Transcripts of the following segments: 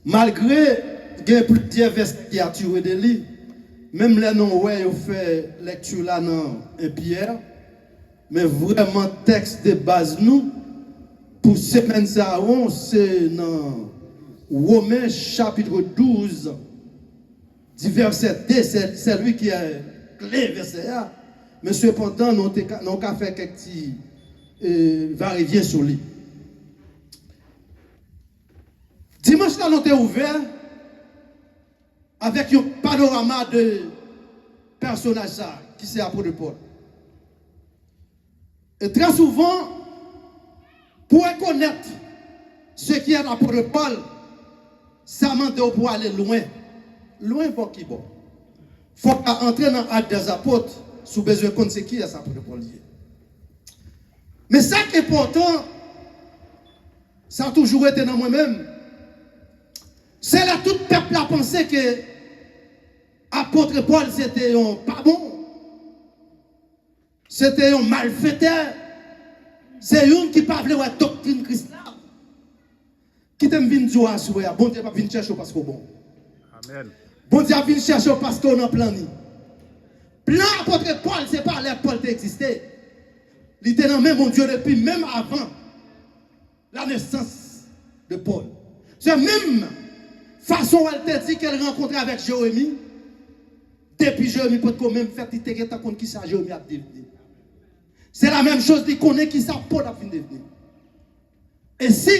Malgré qu'il y a plusieurs versets qui ont tiré de lui, même les noms, ouais, on fait lecture là dans Pierre, mais vraiment, texte de base, nous, pour semaine ça, c'est dans Romains chapitre 12, du verset 2, c'est lui qui est clé verset là. Mais cependant, nous avons fait quelques petits va-et-vient sur lui. Dimanche là, nous avons ouvert avec un panorama de personnages qui c'est apôtre Paul. Et très souvent, pour reconnaître ce qui est l'apôtre Paul, ça m'entend pour aller loin. Loin pour qui bon. Il faut entrer dans l'acte des apôtres sous besoin de connaître ce qui est l'apôtre Paul. Mais ça qui est important, ça a toujours été dans moi-même. C'est là tout le peuple a pensé que l'apôtre Paul c'était un pas bon. C'était un malfaiteur. C'est un qui parlait de la doctrine chrétienne. Qui t'aime venir jouer à souhait. Bon Dieu va venir chercher parce que bon. Amen. Bon Dieu va venir chercher parce qu'on a plan. Plan apôtre Paul, c'est pas là Paul existait. Il était dans même mon Dieu depuis même avant la naissance de Paul. C'est même façon où elle t'a dit qu'elle rencontrait avec Jérémie. Depuis Jérémie peut quand même faire il te compte qui ça Jérémie a devenir. C'est la même chose, il connaît qui ça Paul a fini de devenir. Et si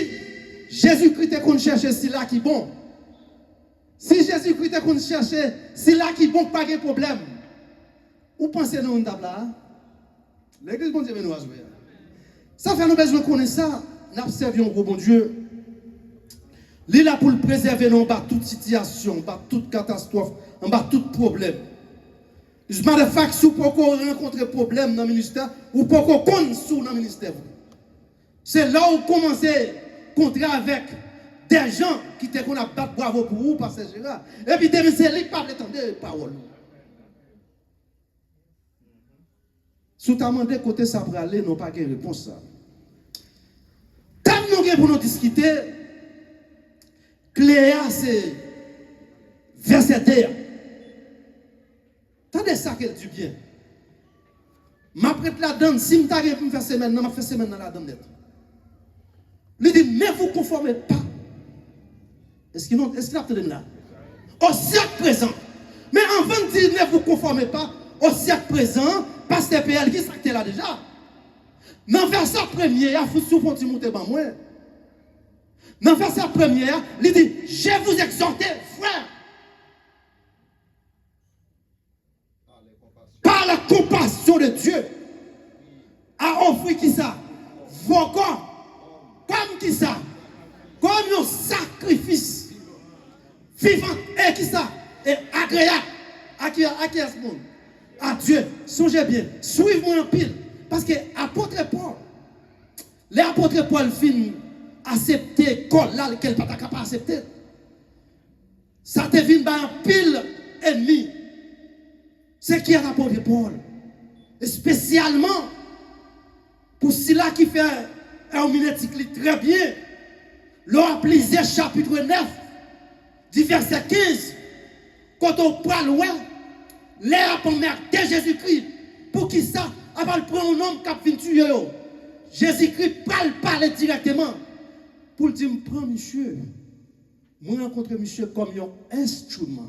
Jésus-Christ est qu'on cherche si là qui bon. Si Jésus-Christ est qu'on cherche si là qui bon pas de problème. Où pensez nous table là? L'église bon Dieu nous a joué. Ça fait nous besoin de connaître ça. Nous observons un gros bon Dieu. Il est là pour le préserver en bas toute situation, en bas toute catastrophe, en bas tout problème. Je me dis que si vous rencontrer problème dans le ministère, ou pas qu'on connaisse dans le ministère. C'est là où vous commencez à contrat avec des gens qui te qu'on a battu bravo pour vous, parce que et puis c'est lui qui parle de parole. Si tu as demandé côté ça pour aller, non pas de réponse. Quand nous avons pour nous discuter, Cléa, c'est verset 2. Tendez ça qu'elle dit bien. Ma prête la donne, si je t'arrive pour me faire semaine, je vais faire semaine dans la donne. Il dit, mais vous ne conformez pas. Est-ce qu'il a obtenu là? Au siècle présent. Mais avant de dire, ne vous conformez pas, au siècle présent, pasteur PL qui s'acte là déjà. Dans le verset premier, il faut souvent te monter par moi. Dans le verset premier, il dit, je vous exhorte, frère. Par la compassion de Dieu, à offrir qui ça? Vos corps, comme qui ça? Comme un sacrifice vivant et qui ça? Et agréable à qui est ce monde? À Dieu. Songez bien, suivez-moi en pile. Parce que l'apôtre Paul, les apôtres Paul finissent accepter col là qu'elle pas capable accepter. Ça te vient par un pile ennemi. C'est qui est l'apôtre Paul. Et spécialement pour ceux-là qui fait un minétique très bien. L'on plaisir chapitre 9, du verset 15. Quand on parle, ouais, l'air pour mère de Jésus-Christ. Pour qui ça? Avant de prendre un homme qui a fini tuer. Jésus-Christ parle directement. Pour dire, prends monsieur. Moi rencontre monsieur comme un instrument.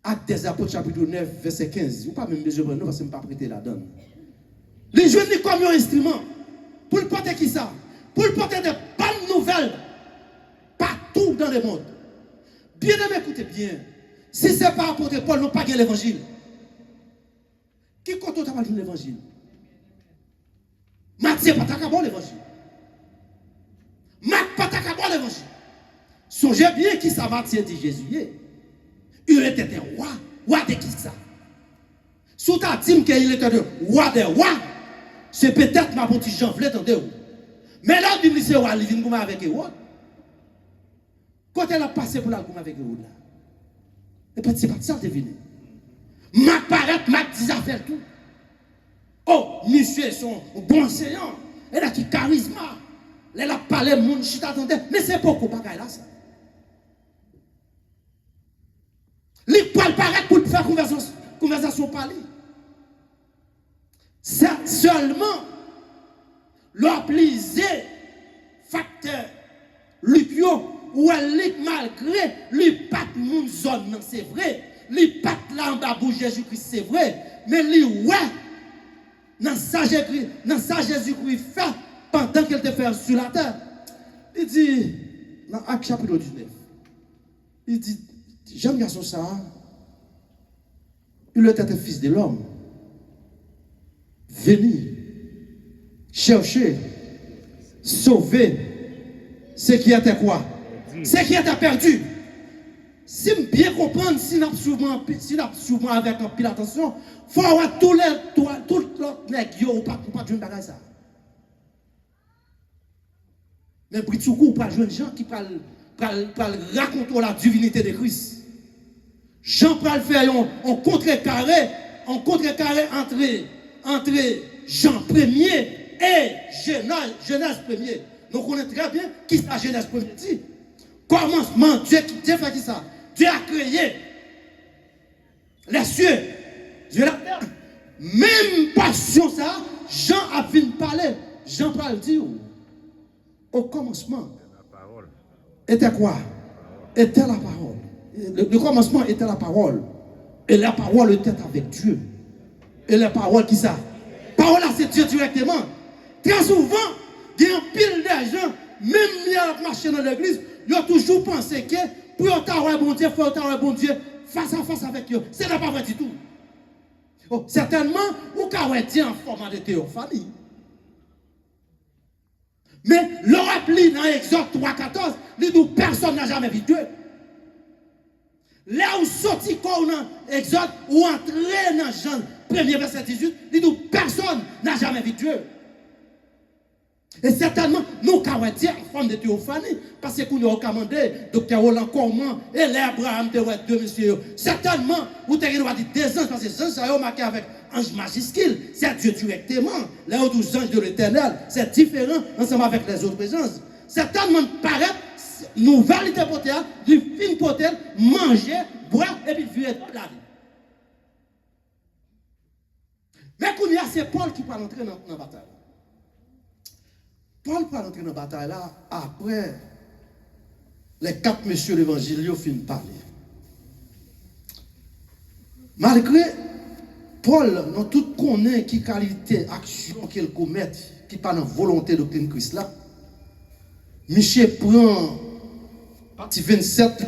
Acte des apôtres chapitre 9, verset 15. Vous ne pouvez pas même besoin de parce que je ne pas prêter la donne. Les jeunes comme un instrument. Pour le porter qui ça? Pour le porter de bonnes nouvelles. Partout dans le monde. Bien aimé, écoutez bien. Si ce n'est pas apôtre Paul, nous pas gagné l'évangile. Qui compte au de l'évangile? Matthieu pas bon l'évangile. Marc pas bon l'évangile. Songez bien qui ça Matthieu dit Jésus. Il était un roi. Roi de qui ça? Si tu as dit qu'il était un roi des rois, c'est peut-être ma petite Jean Vlet, entendez-vous? Mais là, il dit c'est roi, il vient avec eux. Quand elle a passé pour la gomme avec eux là. Et puis c'est pas ça deviner. Mac paraît, Mac dit affaires tout. Oh, monsieur son bon enseignant. Elle a qui charisme. Elle a parlé, mon chita attendait, mais c'est beaucoup bagaille là ça. Les poils paraît pour faire conversation parler. C'est seulement leur plaisir facteur Lucio ou elle malgré les pas mon zone non c'est vrai, les pas là en bas pour Jésus-Christ c'est vrai, mais les ouais dans ça Jésus-Christ fait pendant qu'il te fait sur la terre. Il dit dans Acte chapitre 19. Il dit Jean garçon ça il était un fils de l'homme. Venir chercher sauver ce qui était quoi? Ce qui était perdu. Si je bien comprendre, si nous souvent avec un pile attention, il faut avoir tous les nègres ou pas de bagage ça. Mais pour tout coup, pas de gens qui parlent raconter la divinité de Christ. Jean parle faire un contrecarré entre Jean 1er et Genèse 1er. Donc on connaît très bien qui c'est Genèse 1er dit. Commencement, Dieu fait qui ça? Dieu a créé les cieux, Dieu la terre. Même passion ça, Jean a fini de parler. Jean parle dit au commencement était quoi? Était la parole. Le commencement était la parole. Et la parole était avec Dieu. Et la parole qui ça? Parole là c'est Dieu directement. Très souvent, il y a un pile d'argent, même si on marche dans l'église, ils ont toujours pensé que pour avoir bon Dieu, il faut avoir bon Dieu face à face avec eux. Ce n'est pas vrai du tout. Oh, certainement, vous pouvez dire en format de théophanie. Mais le rappel dans Exode 3,14, il dit personne n'a jamais vu Dieu. Là où sorti quoi dans Exode, ou entré dans Jean 1er verset 18, il dit personne n'a jamais vu Dieu. Et certainement, nous avons dit en forme de théophanie, parce que nous avons commandé, docteur Roland Corman et l'Abraham de deux messieurs. Certainement, vous avez dit des anges, parce que les anges, ça a marqué avec ange majuscule, c'est Dieu directement. Les autres anges de l'éternel, c'est différent ensemble avec les autres présences. Certainement, paraît, nouvelle hypothèse, du fin hypothèse, manger, boire et puis vivre la vie. Mais quand il y a c'est Paul qui peut entrer dans la bataille. Paul peut entrer dans la bataille là après les 4 messieurs de l'évangile, ils ont fini de parler. Malgré Paul, nous tous connaissons qui qualité, action qu'il commet, qui pas dans la volonté de Christ là. Michel prend partie 27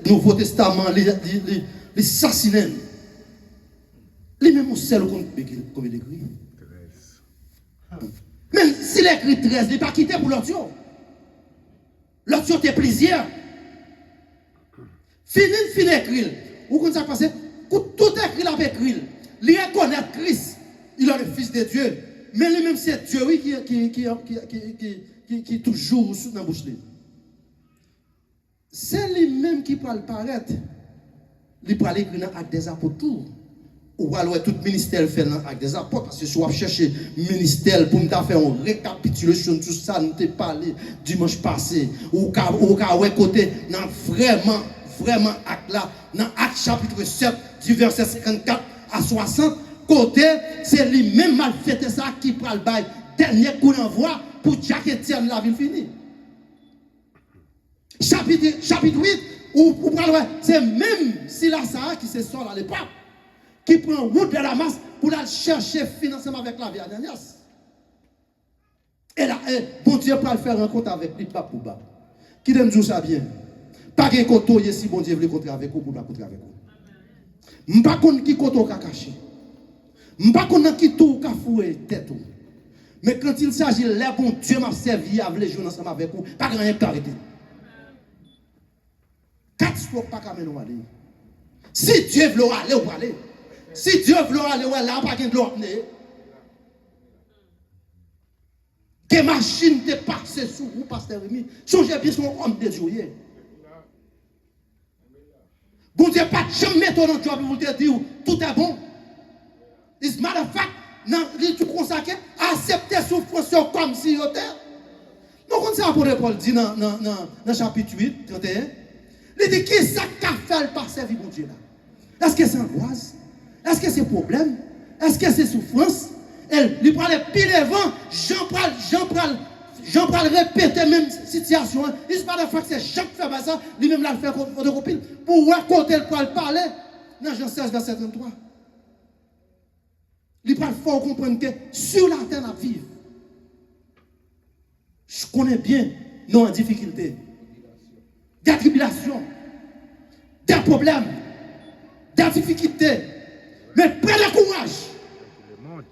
Nouveau Testament, les assassinats. Les mêmes celles qu'on écrit. Même s'il écrit 13, il n'est pas quitté pour l'autre. L'autre était plaisir. Fini écrit. Ou quand ça passe, tout écrit là avec écrit. Il reconnaît Christ. Il est le Fils de Dieu. Mais lui-même, c'est Dieu oui, qui est toujours sous la bouche. C'est lui-même qui peut paraître. Il peut écrire dans l'acte des apôtres. Ou alors tout ministère fait dans l'acte des apôtres. Parce que si on cherche ministère pour nous faire une récapitulation de tout ça, nous t'ai parlé dimanche passé. Ou côté dans vraiment acte là, dans acte chapitre 7, du verset 54 à 60, côté, c'est lui-même mal fait ça qui prend le bail. Dernier coup d'envoi pour Jacques Etienne la ville finie. Chapitre 8, c'est même si la Sarah qui se sort à l'époque, qui prend route de la masse pour aller chercher financement avec la vie à Ananias. Et là, bon Dieu peut le faire rencontre avec lui, pas pour bas. Qui aime dire ça bien? Pas de côté si bon Dieu veut rencontrer avec vous, pour la rencontrer avec vous. Je ne sais pas qui côté au caché. Je ne sais pas qui tout au fouet tête. Mais quand il s'agit de là, bon Dieu m'a servi à les jours ensemble avec vous, pas de rien qu'arrêter. 4 fois pas qu'à mener aller. Si Dieu veut aller, ou aller. Si Dieu veut aller, là, pas de l'eau. Que machine te passe sous vous, pasteur Rémi. Songez bien son homme de Dieu. Bon Dieu, pas de jamais mettre dans le job pour vous dire tout est bon. As a matter of fact, non, tu consacres, accepter souffrance comme si vous étiez. Donc, on ça, l'apôtre Paul dit dans chapitre 8, 31, il dit, qui ça qu'a fait par servir mon Dieu là? Est-ce que c'est angoisse? Est-ce que c'est problème? Est-ce que c'est souffrance? Il prend les pieds devant, Jean prend répéter même situation. Il se parle de fois que c'est Jean qui fait ça, lui-même l'a fait photocopie. Pour raconter le parler, dans Jean 16, verset 33. Il prend fort comprendre que sur la terre, la vie, je connais bien nos difficultés, des tribulations, des problèmes, des difficultés. Mais prenez courage.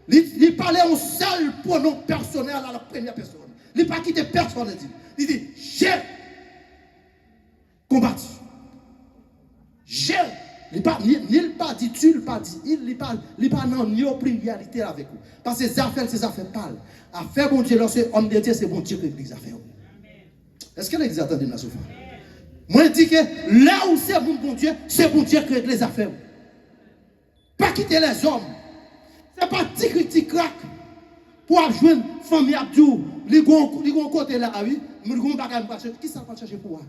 Il parlait au seul pronom personnel à la première personne. Il n'a pas quitté personne. Il dit, j'ai combattu. J'ai. Il n'a pas dit tu, il n'a pas dit il, il n'a pas non priorité avec vous. Parce que ces affaires parlent. Affaire bon Dieu, lorsque homme de Dieu, c'est bon Dieu que l'église a fait. Est-ce que l'église attend de la souffrance? Moi, je dis que là où c'est bon Dieu, c'est bon Dieu que l'église a fait. Pas quitter les hommes. Ce n'est pas petit crack pour jouer une famille Abdou. Les gens côté là, oui, mais les gens qui ça va chercher pour moi?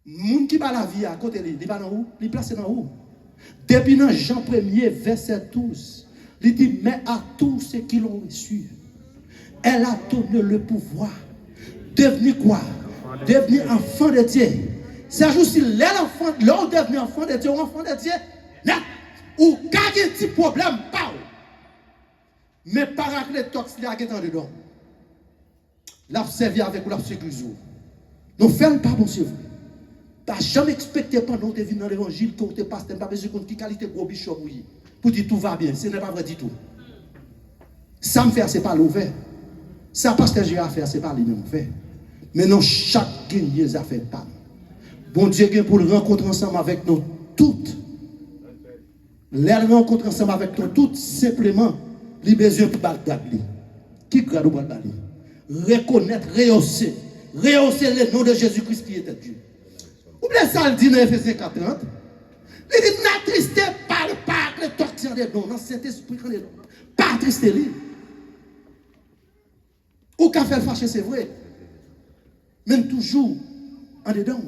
Les gens qui va la vie à côté, ils va dans où? Ils placent dans où? Depuis dans Jean 1er, verset 12, il dit, mais à tous ceux qui l'ont reçu, elle a donné le pouvoir. Devenir quoi? Devenir enfant de Dieu. C'est juste si l'enfant, l'on devenu enfant de Dieu, enfant de Dieu, là, ou quand il y a un petit problème, pas. Mais paraclet tox, il y a un dedans. L'a servi avec ou l'a sécurisé. Nous faisons pas, monsieur. Tu n'as jamais expecté pendant que tu es venu dans l'évangile, que tu es pasteur, tu n'as pas besoin de qualité gros bichon pour dire tout va bien. Ce n'est pas vrai du tout. Ça me fait, ce n'est pas l'ouvert. Ça, pasteur j'ai à faire, ce n'est pas lui-même fait. Mais non, chaque guerrier a fait pas. Bon Dieu, pour le rencontrer ensemble avec nous toutes. Les rencontres ensemble avec nous toutes, simplement, les besoins pour Bagdad. Qui croit au Bagdad? Reconnaître, rehausser le nom de Jésus-Christ qui était Dieu. Oubliez ça, il dit dans Ephésiens 4:30. Il dit, n'attristez pas le torture des dons, dans cet esprit, pas attrister lui. Ou qu'a fait fâcher, c'est vrai. Même toujours en dedans.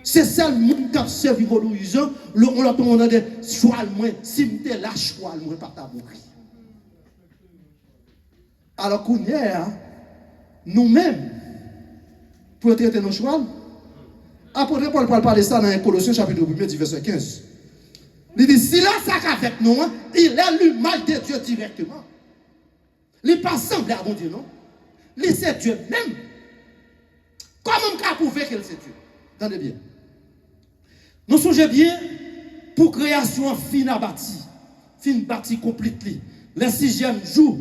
C'est ça le monde qui a servi au Louison. On l'a demandé de choix le moins. Si tu es là, choix le moins, pas ta mourir. Alors qu'on y est, nous-mêmes, pour traiter nos choix, après Paul parle de ça dans Colossiens chapitre 1, verset 15. Il dit, si là, ça avec nous, il est l'image de Dieu directement. Il n'est pas semblé à mon Dieu, non? Il c'est Dieu même. Comment on peut prouver qu'il c'est Dieu? Attendez bien. Nous songeons bien pour création fin bâtie complètement. Le 6e jour,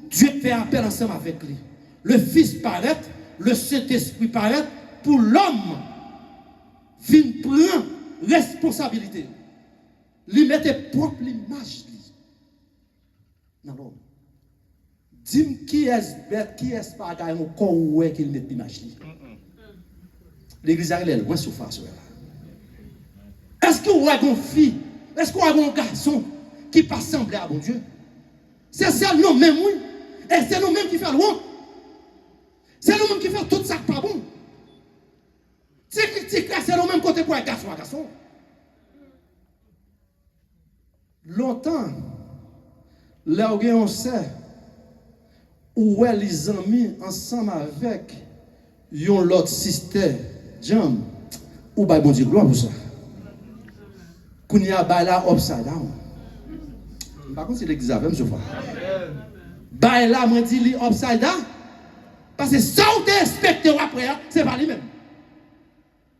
Dieu fait appel ensemble avec lui. Le Fils paraît, le Saint-Esprit paraît pour l'homme. Fin prend responsabilité. Lui mette propre l'image. Non, non. Dis-moi qui est bête, qui est pas encore où est qu'il met l'image. L'église est loin sur face. Est-ce qu'on a une fille, est-ce qu'on a un garçon qui pas semblé à bon Dieu? C'est ça nous-mêmes, oui. Et c'est nous-mêmes qui faisons loin. C'est nous-mêmes qui faisons tout ça qui pas bon. C'est nous-mêmes côté pour un garçon à garçon. Longtemps, là où on sait, où est les amis ensemble avec yon l'autre sister, Jam, ou bah bon Dieu, gloire pour ça. Kounia ba la upside down. Par contre, c'est l'église avec M. Fois. Ba la, moi dit li upside down. Parce que ça ou t'es expecté après, c'est pas lui-même.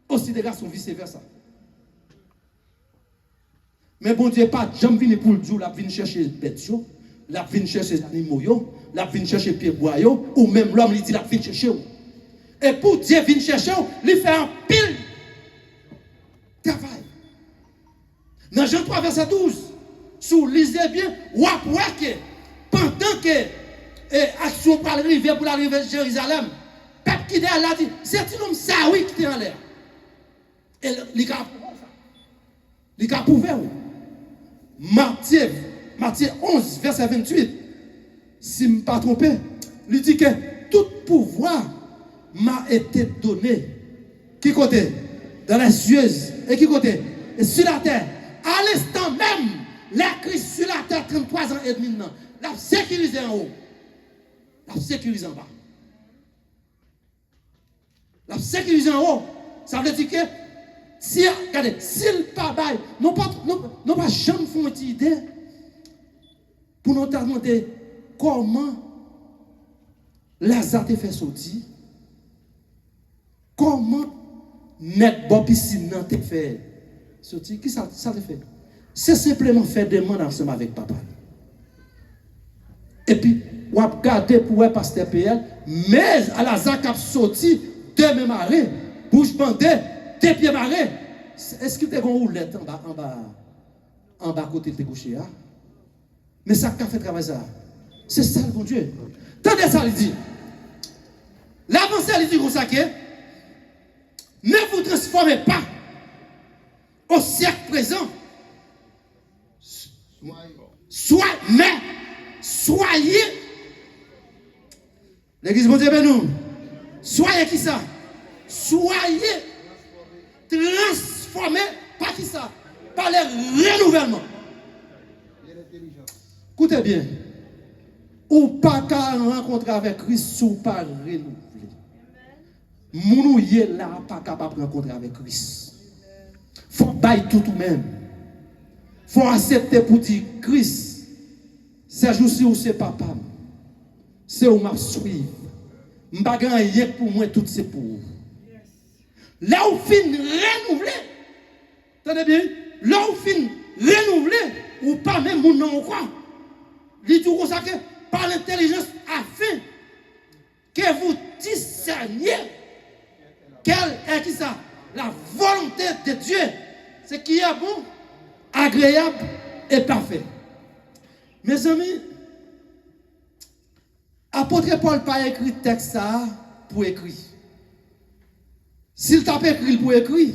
Aussi des garçons vice versa. Mais bon Dieu, pas jamais venu pour le jour, la vient chercher bête, la vient chercher animaux, la vient chercher pieds bois, ou même l'homme lui dit la vient chercher. Et pour Dieu vient chercher, il fait un pile travail. Dans Jean 3, verset 12, si vous lisez bien, ou après pendant que l'action pour arriver pour l'arrivée de Jérusalem, le peuple qui est là dit, c'est un homme ça, oui, qui est en l'air. Et il a prouvé ça. Il a prouvé. Matthieu 11, verset 28, si je ne me pas trompé, il dit que pouvoir m'a été donné. Qui côté? Dans les cieux. Et qui côté? Et sur la terre. À l'instant même, la crise sur la terre, 33 ans et demi maintenant, la sécurisé en haut. La sécurisé en bas. La sécurisé en haut. Ça veut dire que si, regardez, s'il pas bail, non pas jamais font une idée pour nous demander comment Lazare te fait sortir, comment net bon piscine te fait sortir, qui ça te fait? C'est simplement faire des demandes ensemble avec papa. Et puis, on va garder pour le pasteur PL, mais à Lazare qui a sorti, deux mains marées, bouche bandée, deux pieds marés. Est-ce que tu as une roulette en bas côté de coucher? Mais ça qui a fait travail ça. C'est ça le bon Dieu. Tendez ça, il dit. L'avancée, il dit comme ça que ne vous transformez pas au siècle présent. Soyez. L'église, bon Dieu, nous. Soyez qui ça? Soyez transformés par qui ça? Par le renouvellement. Écoutez bien. Ou pas qu'à rencontrer avec Christ, ou pas renouveler. Mounou yé là, pas capable de rencontrer avec Christ. Faut bailler tout même. Faut accepter pour dire Christ, c'est jour-ci ou c'est papa. C'est où m'a suivre. M'pa rien pour moi, tout c'est pour vous. Là où fin renouveler. Tenez bien, là où fin renouveler, ou pas même mon nom ou quoi. Il dit comme ça que par l'intelligence afin que vous discerniez quelle est qui ça? La volonté de Dieu. C'est qui est bon, agréable et parfait. Mes amis, apôtre Paul n'a pas écrit texte ça pour écrire. S'il t'a pas écrit pour écrire,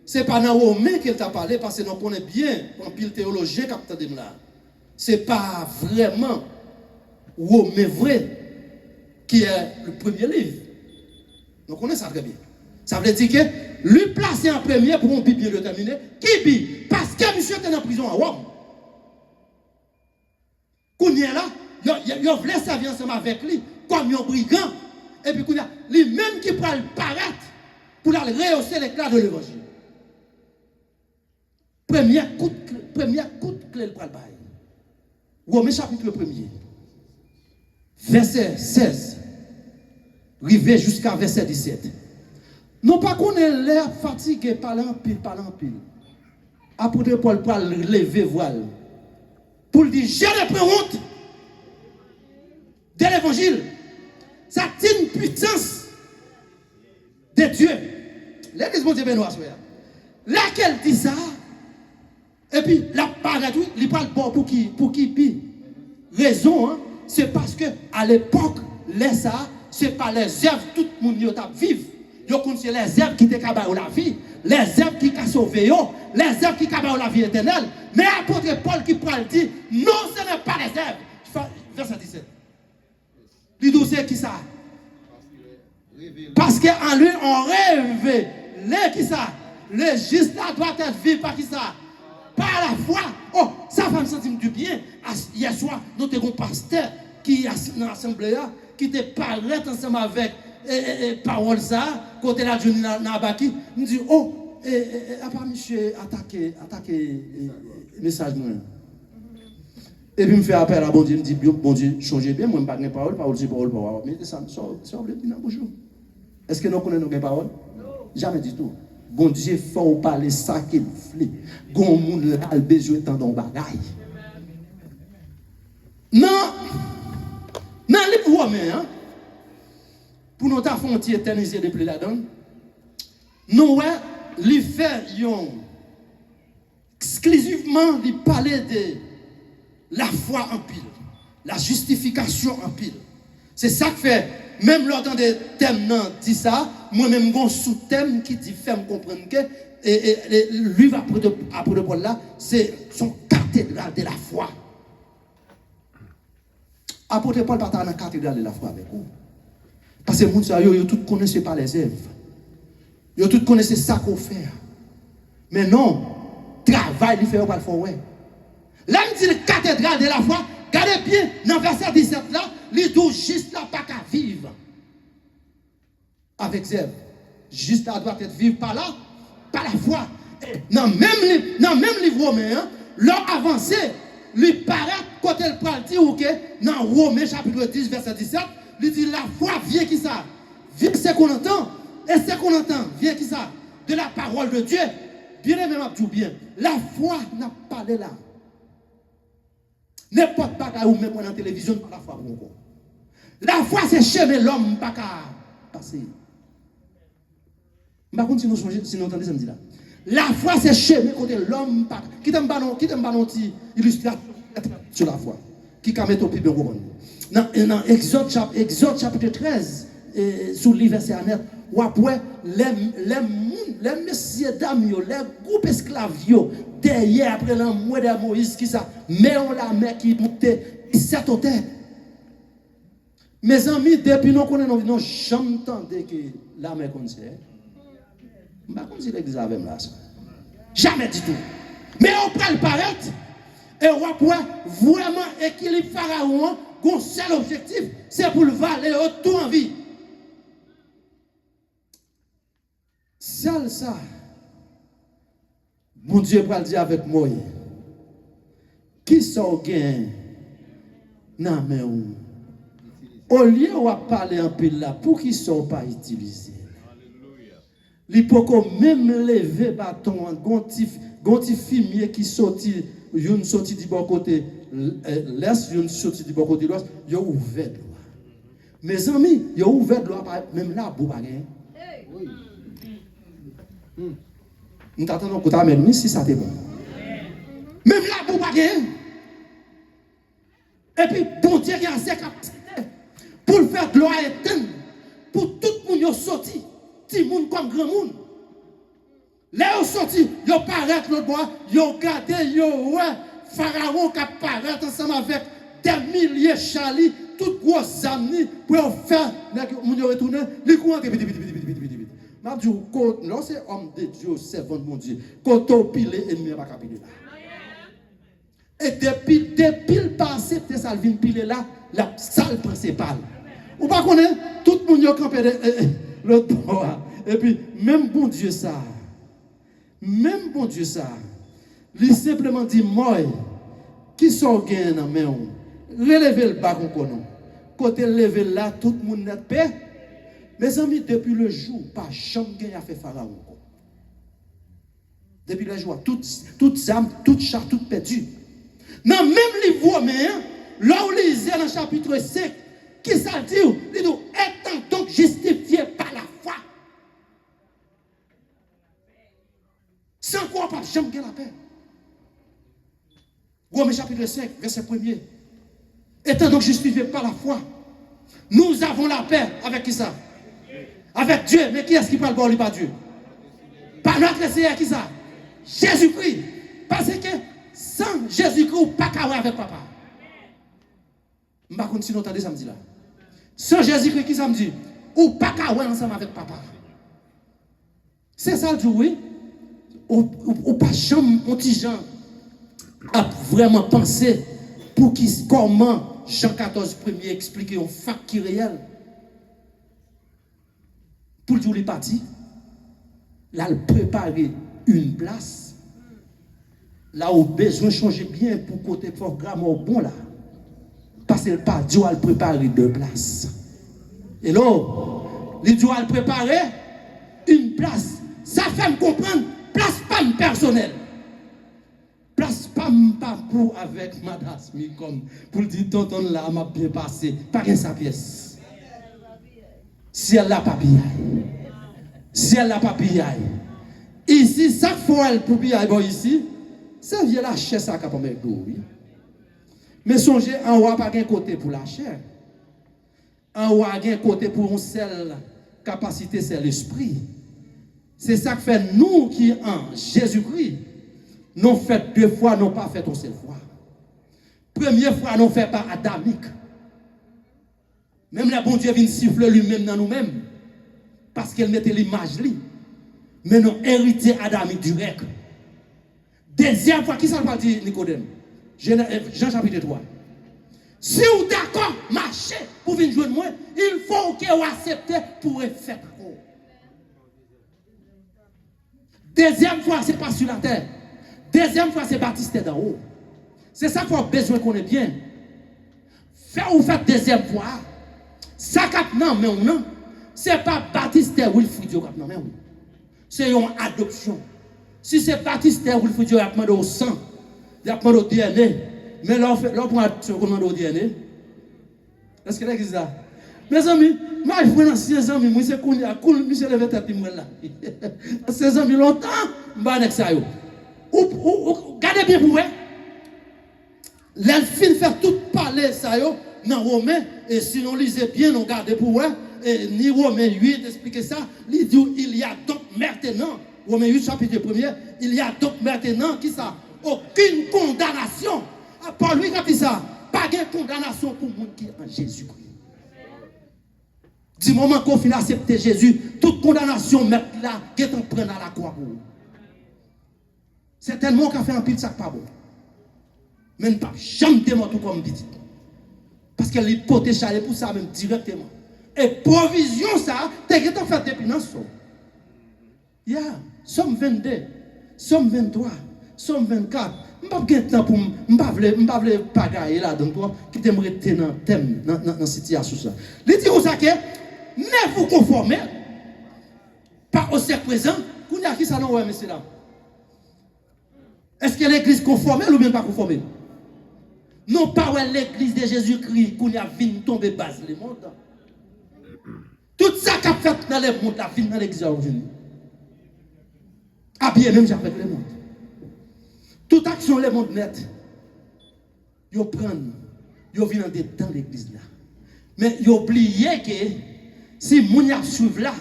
ce n'est pas dans Romain qu'il t'a parlé parce que nous connaissons bien en pile théologien qui là. Ce n'est pas vraiment Romain vrai qui est le premier livre. Nous connaissons ça très bien. Ça veut dire que lui placer en premier pour un Bible bien déterminé. Qui dit? Parce que monsieur était en prison à Rome. Quand il est là, il voulait servir ensemble avec lui comme un brigand. Et puis lui-même qui prend le paraître pour rehausser l'éclat de l'évangile. Premier coup de clé, le prend le bail. Romains chapitre 1er, verset 16, arrivé jusqu'à verset 17. Non pas qu'on ait l'air fatigué par l'en pile. Apôtre Paul pour lever voile. Pour dire, je ne prends honte de l'évangile. Ça tient une puissance de Dieu. L'église de Dieu Benoît, laquelle dit ça, et puis la parole, il parle pour qui puis raison, hein, c'est parce que à l'époque, c'est pas les œuvres tout le monde vivre. Yo connaissez les œuvres qui te cabent la vie, les œuvres qui ont sauvé, les œuvres qui cabent la vie éternelle. Mais apôtre Paul qui parle dit, non, ce n'est pas les œuvres. Verset 17. Il dit c'est qui ça? Parce qu'en lui, on rêve. Les qui ça? Le juste là doit être vécu par qui ça? Par la foi. Oh, ça va me sentir du bien. Hier soir, nous avons un pasteur qui est dans l'assemblée, qui te parlait ensemble avec parole ça, côté la journée dans Baki. Nous dit, oh, après monsieur, attaquer message moi. Et puis, me fait appel à bon Dieu, me dit, bon Dieu, changez bien, moi, je ne parle pas, parole, parole. Mais ça me sort de la bouche. Est-ce que nous connaissons nos paroles? Jamais du tout. Bon Dieu, il faut parler ça qu'il fait. Gon monde là, le besoin tant d'en bagaille. Non, les Romains, hein, pour nous faire un petit éterniser depuis là-dedans, nous, les faire exclusivement, les parler de la foi en pile, la justification en pile. C'est ça que fait, même lors des thèmes dit ça, moi-même, j'ai un sous-thème qui dit, fait me comprendre que, lui, après de Paul là, c'est son cathédrale de la foi. Apôtre Paul partage dans la cathédrale de la foi avec vous. Parce que les gens, ils tout connaissent pas les œuvres. Ils tout connaissent ça qu'on fait. Mais non, travail, il fait pas le faire. Là, il dit la cathédrale de la foi, regardez bien, dans le verset 17 là, il dit juste là, pas qu'à vivre. Avec œuvres. Juste là, doit être vivre par là, par la foi. Dans le même livre romain, l'homme avancé, lui paraît, quand elle parle, dit, ok, dans Romains chapitre 10, verset 17, il dit la foi vient qui ça? Vient ce qu'on entend. Et ce qu'on entend vient qui ça? De la parole de Dieu. Bien aimé, m'a tout bien. La foi n'a pas de là. N'importe pas où même dans la télévision, pas la foi. La foi, c'est chemin l'homme, pas qu'à passer. Par contre, si nous entendons ça, me dit là. La foi, c'est chemin côté l'homme, pas. Qui t'aime pas non, illustration sur la foi. Qui a mis au pied de dans Exode chapitre 13, sous le verset net, ou après, les messieurs dames, les groupes esclaves, derrière, après la mort de Moïse, qui ça, mais on la met qui montait, il s'est au terre. Mes amis, depuis nous connaissons, nous jamais entendu que la mer comme ça. Je ne sais pas si l'église avait là. Jamais du tout. Mais on peut le paraître. Et on peut vraiment équilibrer Pharaon. Son seul objectif, c'est pour le valer tout en vie. Seul ça. Mon Dieu va le dire avec moi. Qui sont gain? Non, mais au lieu de parler un peu là, pour qu'ils ne sont pas utilisés. L'hypoco même lever bâton, gonti fumier qui sorti, une sorti du bon côté l'est, une sorti du bon côté l'ouest, yo ouvert l'eau. Mes amis, yo ouvert l'eau même là pour pas gagner. Nous t'attendons que t'amènes si ça t'est bon. Même là pour pas gagner. Et puis bon Dieu qui a assez capacité pour le faire gloire éternelle pour tout le monde sorti. Petit monde comme grand monde. Là, ils sont sortis, ils paraissent l'autre bois, ils regardent, ils ouais, Pharaon qui apparaît ensemble avec des milliers de chalis, toutes grosses amis, pour faire, ils retournent, ils courent, je dis, là, c'est homme de Dieu, servant de mon Dieu, quand on pile, l'ennemi va pas piler là. Et depuis le passé, ça vient piler là, la salle principale. Ou pas qu'on est, tout le monde a campé l'autre bois. Et puis, même bon Dieu ça, lui simplement dit, moi, qui sont gagnés dans main, relevez le bas qu'on connaît. Côté lever là, tout le monde n'est pas. Mes amis, depuis le jour, pas jamais gagné à faire Pharaon. Depuis le jour, toutes âmes, toutes chars, toutes perdues. Dans le même livre romain, là où lisez dans le chapitre 5, qui ça dit? Il dit, étant donc justifié par la foi. Sans quoi, pas jamais gagner la paix. Romains chapitre 5, verset 1er. Étant donc justifié par la foi, nous avons la paix avec qui ça? Avec Dieu. Mais qui est-ce qui parle pour lui, pas Dieu? Par notre Seigneur, qui ça? Jésus-Christ. Parce que sans Jésus-Christ, on pas qu'à avec papa. Je ne sais pas si vous entendez samedi là. Sans Jésus-Christ, qui ça me dit? Ou pas qu'à ensemble avec papa. C'est ça le jour, oui. Ou pas jamais, mon petit Jean, a vraiment pensé pour comment Jean 14 premier expliquer un fact qui est réel. Pour le jour il est parti, là il préparer une place, là où besoin de changer bien pour côté programme au bon là. Parce que le pas Dieu a préparé deux places. Et là, il doit préparer une place. Ça fait me comprendre, place pas personnelle. Place pas pour avec madame comme pour dire tonton là m'a bien passé, pas rien sa pièce. Si elle n'a pas pillé. Si elle n'a pas pillé. Ici, ça faut elle pour piller bon ici, ça vient la chair ça capable mettre oui. Mais songez en haut pas un côté pour la chair. En haut a un côté pour une seule capacité, c'est l'esprit. C'est ça que fait nous qui en Jésus-Christ. Nous fait deux fois, nous pas fait une seule fois. Première fois, nous fait pas adamique. Même le bon Dieu vient siffler lui-même dans nous-mêmes. Parce qu'elle mettait l'image lui. Mais nous hérité adamique direct. Deuxième fois, qui ça va dire Nicodème? Jean chapitre 3. Si vous êtes d'accord, marchez pour venir jouer de moi, il faut que vous acceptez pour faire. Deuxième fois, ce n'est pas sur la terre. Deuxième fois, c'est baptisé d'en haut. C'est ça qu'on a besoin qu'on ait bien. Faire ou faire deuxième fois, ça cap non, mais non. Ce n'est pas baptisé Wilfried non, mais oui. C'est une adoption. Si c'est baptisé Wilfried, il y a demandé au sang, il y a demandé au DNA. Mais là, on prend demande au DNA. Est-ce que là, c'est ça? Mes amis, moi, je prends 6 amis, moi, c'est cool, Michel levé tête, là. 16 amis longtemps, je vais avec ça. Gardez bien pour vous. L'elfine fait tout parler ça dans Romain, et si on lisait bien, on gardait pour vous. Et ni Romain 8 expliquer ça, il dit il y a donc maintenant, Romain 8 chapitre 1er, il y a donc maintenant qui ça, aucune condamnation. Paul lui qui dit ça, pas de condamnation pour le monde qui est en Jésus-Christ. Du moment qu'on finit d'accepter Jésus, toute condamnation mettre là, qui est en train à la croix pour vous. C'est tellement qu'on fait un pile sac pas bon. Mais ne pas jamais démontrer tout comme petit. Parce qu'elle est portée chargée pour ça même directement. Et provision ça, t'es que t'en fait depuis dans ce. Yeah, Somme 22, Somme 23, Somme 24. Je ne vais pas pour me pagailler là dans toi qui t'aimerait être dans thème dans la situation ça. Il dit ça que ne vous conformez pas au siècle présent. Qu'on y a qui ça non ouais monsieur là. Est-ce que l'église conformée ou bien pas conformée? Non pas ouais l'église de Jésus-Christ qu'on y a venu tomber base le monde. Tout ça qu'a fait dans le monde a fini dans l'église aujourd'hui. Ah bien même avec le monde. Toute action le monde net. Yo prennent, yo viennent dans l'église là. Mais yo oublié que si moun y a suivre là,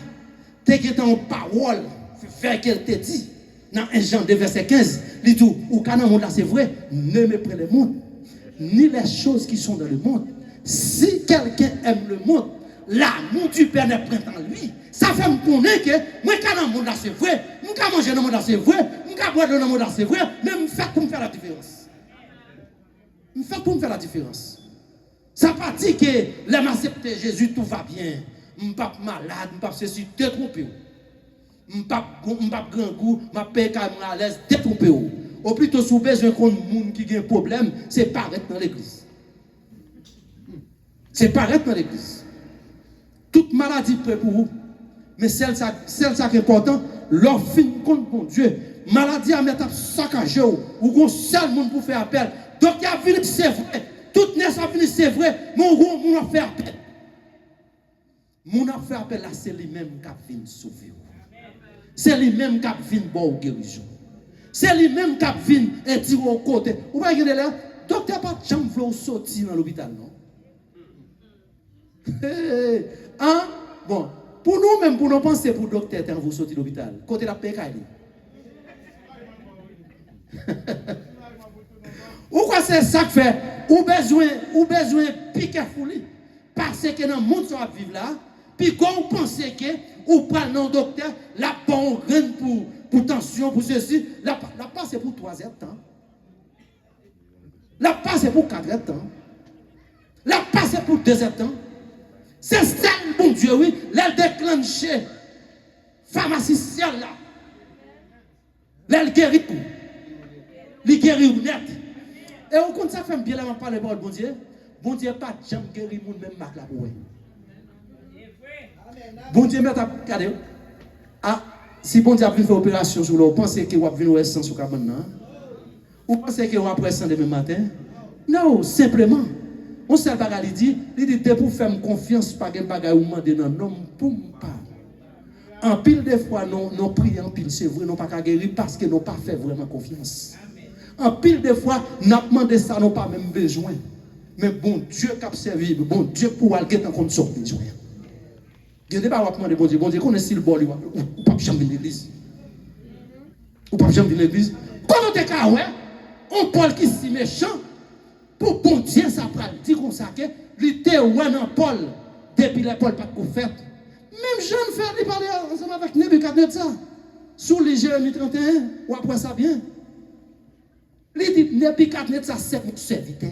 t'es que en parole faire qu'elle te dit dans 1 Jean 2 verset 15, il dit ou quand dans monde là c'est vrai, ne méprenez le monde ni les choses qui sont dans le monde. Si quelqu'un aime le monde, l'amour du Père ne prend en lui. Ça fait me connaître que moi quand dans le monde là c'est vrai, moi quand manger dans le monde là c'est vrai, moi quand boire dans le monde là c'est vrai, mais me fait pour me faire la différence. Me fait pour me faire la différence. Ça pas dit que l'homme accepté Jésus tout va bien. Je ne pas malade, je ne pas ceci, détrompé. Je ne pas grand goût, je ne pas à l'aise, détrompé. Ou plutôt sous besoin qu'on monde qui a un problème, c'est paraître dans l'église. C'est paraître dans l'église. Toute maladie prête pour vous. Mais celle qui est important, leur fin compte pour Dieu. Maladie à mettre à saccager ou qu'on seul monde pour faire appel. Donc il y a vu c'est vrai. Toute naissance a fini c'est vrai. Mais on a fait appel. Mon a fait appel là, c'est lui-même qui vient sauver. C'est lui-même qui vient bon guérison. C'est lui-même qui vient dire au côté. Vous voyez là, docteur pas de jambe veut sortir dans l'hôpital non. Hein? Bon, pour nous même pour nous penser pour docteur quand vous sortir de l'hôpital. Côté la pécaille. Ou quoi c'est ça que fait? Ou besoin piquer fouli parce que dans le monde ça va vivre là. Puis quand vous pensez que vous prenez un docteur, la bon reine pour tension, pour ceci, la passe c'est pour 3 heures de temps. La passe c'est pour 4 heures de temps. La passe c'est pour 2 heures de temps. C'est ça le bon Dieu, oui. Elle déclenche pharmacicienne là. Elle guérit tout. Elle guérit net. Et on compte ça fait bien là, on parle de bon Dieu. Bon Dieu pas jamais guéri moun même marque la pour. Bon Dieu, regardez. Ah, si bon Dieu a fait opération sur l'eau, vous pensez que vous avez vu sang sur le maintenant? Vous pensez que vous avez sang demain matin? Non, simplement. On sait pas il dit pour faire confiance, pas de bagage ou demander non, non, pour pas. En pile de fois, nous prions en pile, c'est vrai, nous pas qu'à guérir parce que nous pas fait vraiment confiance. En pile de fois, nous demandé ça, nous pas même besoin. Mais bon Dieu qui a servi, bon Dieu pour aller en compte son besoin. Je ne sais pas demander bon Dieu connaît le bon, ou pas jamais venir l'église. Ou pas jamais venir l'église. Comment tu es là, ouais? On Paul qui est si méchant, pour bon Dieu, ça prend dire comme ça, que lui était ouais dans Paul, depuis l'épaule pas de fait. Même jeune frère, il parlait ensemble avec Nebuchadnezzar. Sous les Jérémie 31, ou après ça bien. Il dit Nebuchadnezzar, c'est mon serviteur.